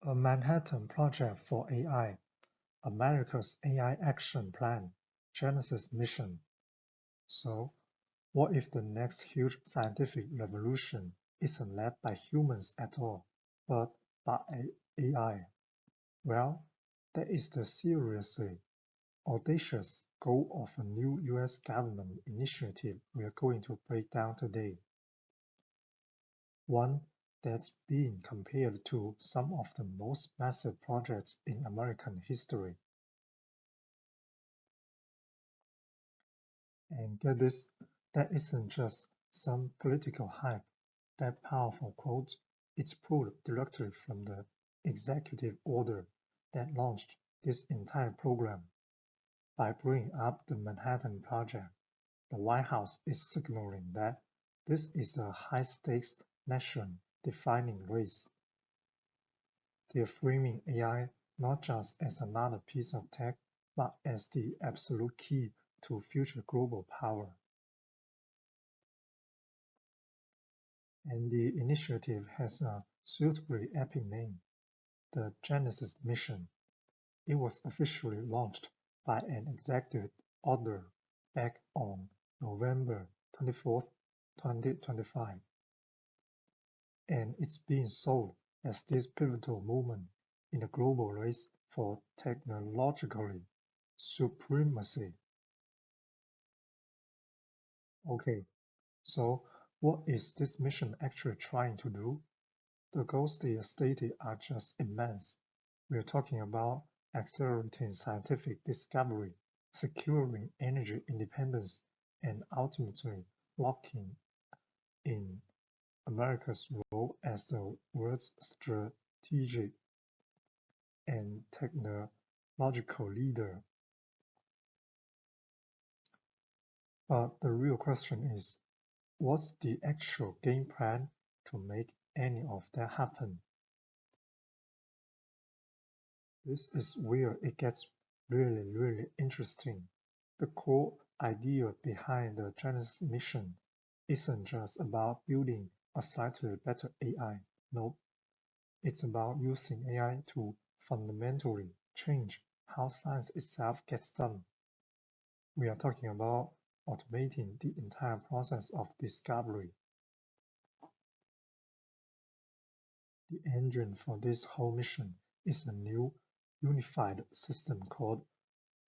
A Manhattan Project for AI, America's AI Action Plan, Genesis Mission. So, what if the next huge scientific revolution isn't led by humans at all, but by AI? Well, that is the seriously audacious goal of a new US government initiative we are going to break down today. One that's been compared to some of the most massive projects in American history. And get this, that isn't just some political hype. That powerful quote is pulled directly from the executive order that launched this entire program. By bringing up the Manhattan Project, the White House is signaling that this is a high-stakes nation-defining race. They're framing AI not just as another piece of tech, but as the absolute key to future global power. And the initiative has a suitably epic name, the Genesis Mission. It was officially launched by an executive order back on November 24, 2025, and it's being sold as this pivotal moment in the global race for technological supremacy. Okay, so what is this mission actually trying to do? The goals they stated are just immense. We are talking about accelerating scientific discovery, securing energy independence, and ultimately locking in America's role as the world's strategic and technological leader. But the real question is, what's the actual game plan to make any of that happen? This is where it gets really interesting. The core idea behind the Genesis mission isn't just about building a slightly better AI. Nope, it's about using AI to fundamentally change how science itself gets done. We are talking about automating the entire process of discovery. The engine for this whole mission is a new unified system called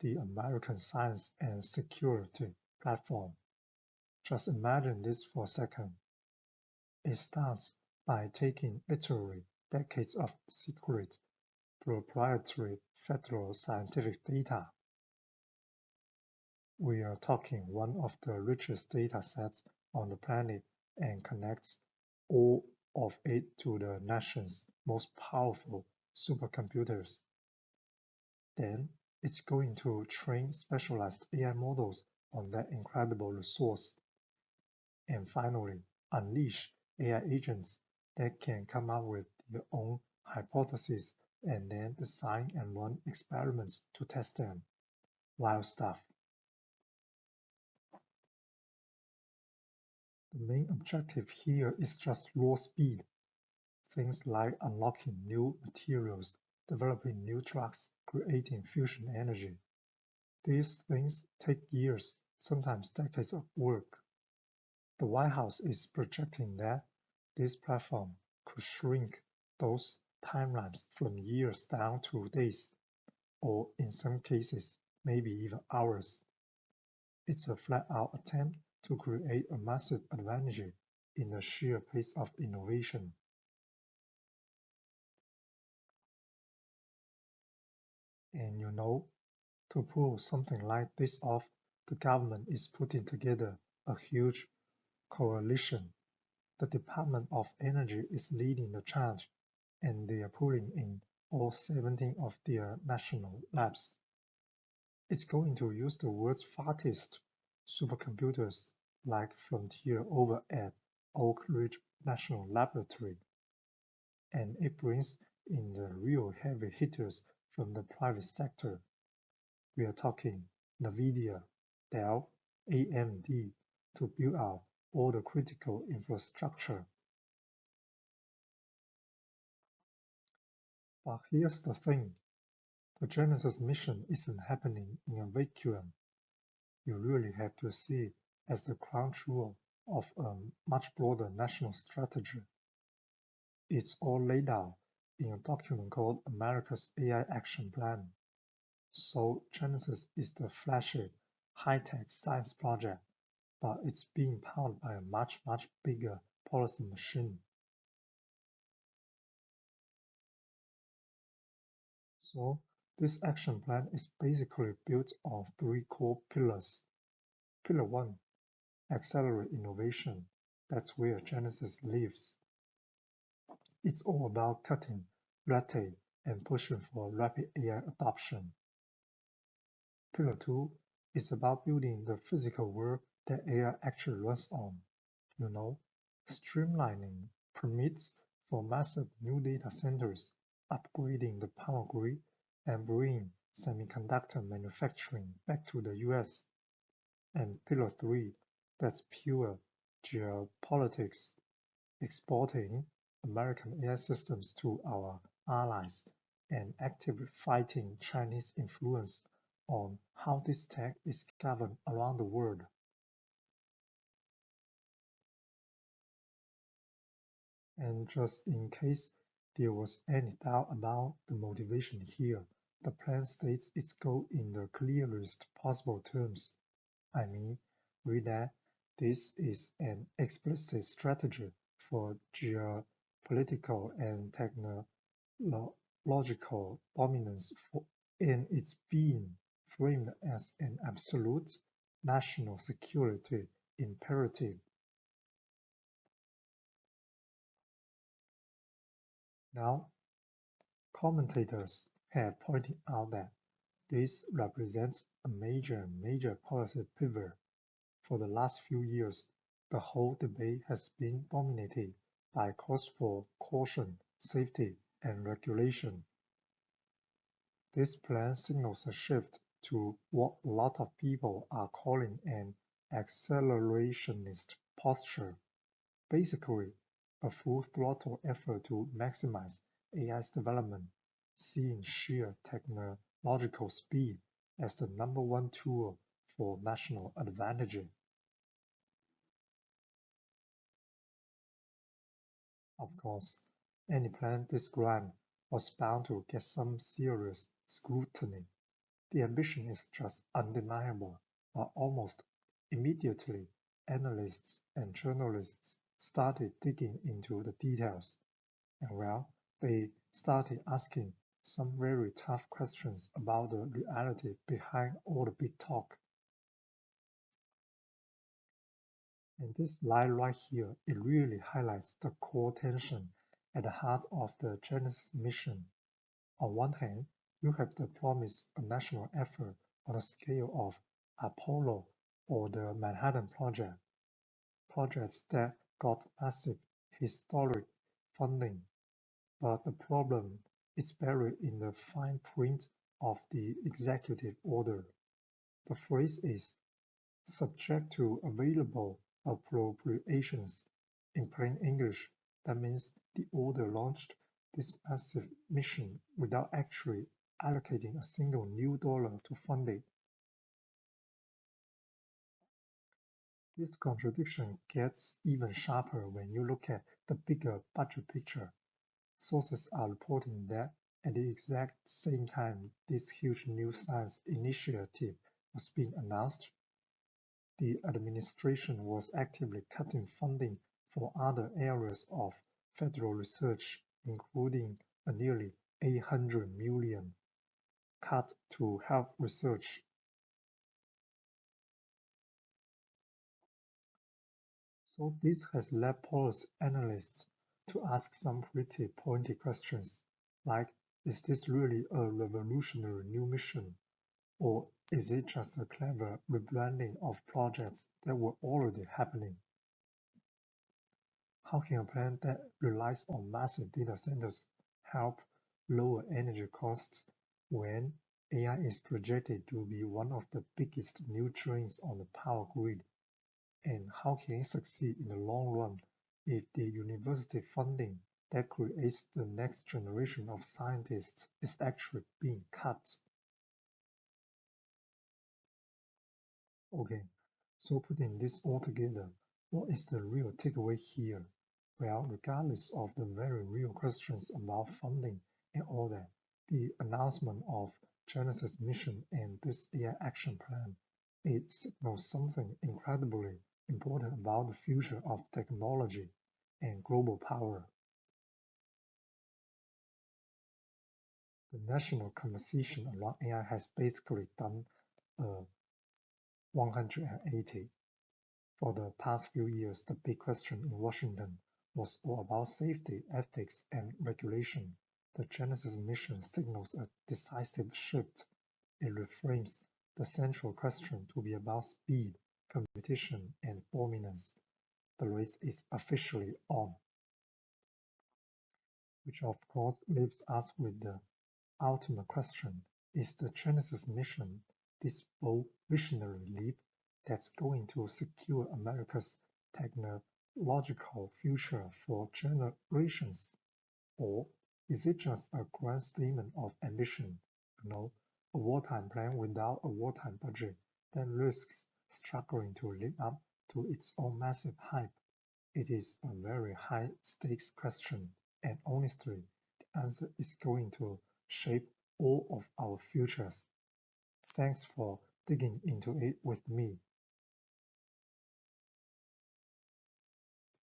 the American Science and Security Platform. Just imagine this for a second. It starts by taking literally decades of secret, proprietary federal scientific data. We are talking one of the richest data sets on the planet and connects all of it to the nation's most powerful supercomputers. Then it's going to train specialized AI models on that incredible resource. And finally, unleash AI agents that can come up with their own hypotheses and then design and run experiments to test them. Wild stuff. The main objective here is just raw speed. Things like unlocking new materials, developing new drugs, creating fusion energy. These things take years, sometimes decades of work. The White House is projecting that this platform could shrink those timelines from years down to days, or in some cases, maybe even hours. It's a flat-out attempt to create a massive advantage in the sheer pace of innovation. And to pull something like this off, the government is putting together a huge coalition. The Department of Energy is leading the charge, and they are pulling in all 17 of their national labs. It's going to use the world's fastest supercomputers like Frontier over at Oak Ridge National Laboratory, and it brings in the real heavy hitters from the private sector. We are talking NVIDIA, Dell, AMD to build out all the critical infrastructure. But here's the thing, the Genesis mission isn't happening in a vacuum. You really have to see it as the crown jewel of a much broader national strategy. It's all laid out in a document called America's AI Action Plan. So Genesis is the flashy, high-tech science project, but it's being powered by a much bigger policy machine. So this action plan is basically built on three core pillars. Pillar 1, accelerate innovation. That's where Genesis lives. It's all about cutting red tape and pushing for rapid AI adoption. Pillar 2 is about building the physical world that AI actually runs on. You know, streamlining permits for massive new data centers, upgrading the power grid, and bringing semiconductor manufacturing back to the US. And Pillar 3, that's pure geopolitics, exporting American AI systems to our allies and actively fighting Chinese influence on how this tech is governed around the world. And just in case there was any doubt about the motivation here, the plan states its goal in the clearest possible terms. I mean, read that this is an explicit strategy for geopolitical and technological dominance, and it's being framed as an absolute national security imperative. Now, commentators have pointed out that this represents a major policy pivot. For the last few years, the whole debate has been dominated by calls for caution, safety, and regulation. This plan signals a shift to what a lot of people are calling an accelerationist posture, basically a full-throttle effort to maximize AI's development, seeing sheer technological speed as the number one tool for national advantage. Of course, any plan this grand was bound to get some serious scrutiny. The ambition is just undeniable, but almost immediately analysts and journalists started digging into the details. And well, they started asking some very tough questions about the reality behind all the big talk. And this slide right here, it really highlights the core tension at the heart of the Genesis mission. On one hand, you have the promise of national effort on the scale of Apollo or the Manhattan Project, projects that got massive historic funding. But the problem is buried in the fine print of the executive order. The phrase is "subject to available appropriations". In plain English, that means the order launched this massive mission without actually allocating a single new dollar to fund it. This contradiction gets even sharper when you look at the bigger budget picture. Sources are reporting that at the exact same time this huge new science initiative was being announced, the administration was actively cutting funding for other areas of federal research, including a nearly $800 million cut to health research. So this has led policy analysts to ask some pretty pointy questions, like, is this really a revolutionary new mission? Or is it just a clever rebranding of projects that were already happening? How can a plan that relies on massive data centers help lower energy costs when AI is projected to be one of the biggest new drains on the power grid? And how can it succeed in the long run if the university funding that creates the next generation of scientists is actually being cut. Okay, so putting this all together, what is the real takeaway here? Well, regardless of the very real questions about funding and all that, the announcement of Genesis mission and this AI action plan, it signals something incredibly important about the future of technology and global power. The national conversation around AI has basically done a 180. For the past few years, the big question in Washington was all about safety, ethics, and regulation. The Genesis mission signals a decisive shift. It reframes the central question to be about speed, competition, and dominance. The race is officially on, which of course leaves us with the ultimate question: is the Genesis mission, this bold visionary leap, that's going to secure America's technological future for generations? Or is it just a grand statement of ambition, a wartime plan without a wartime budget that risks struggling to live up to its own massive hype? It is a very high-stakes question, and honestly, the answer is going to shape all of our futures. Thanks for digging into it with me.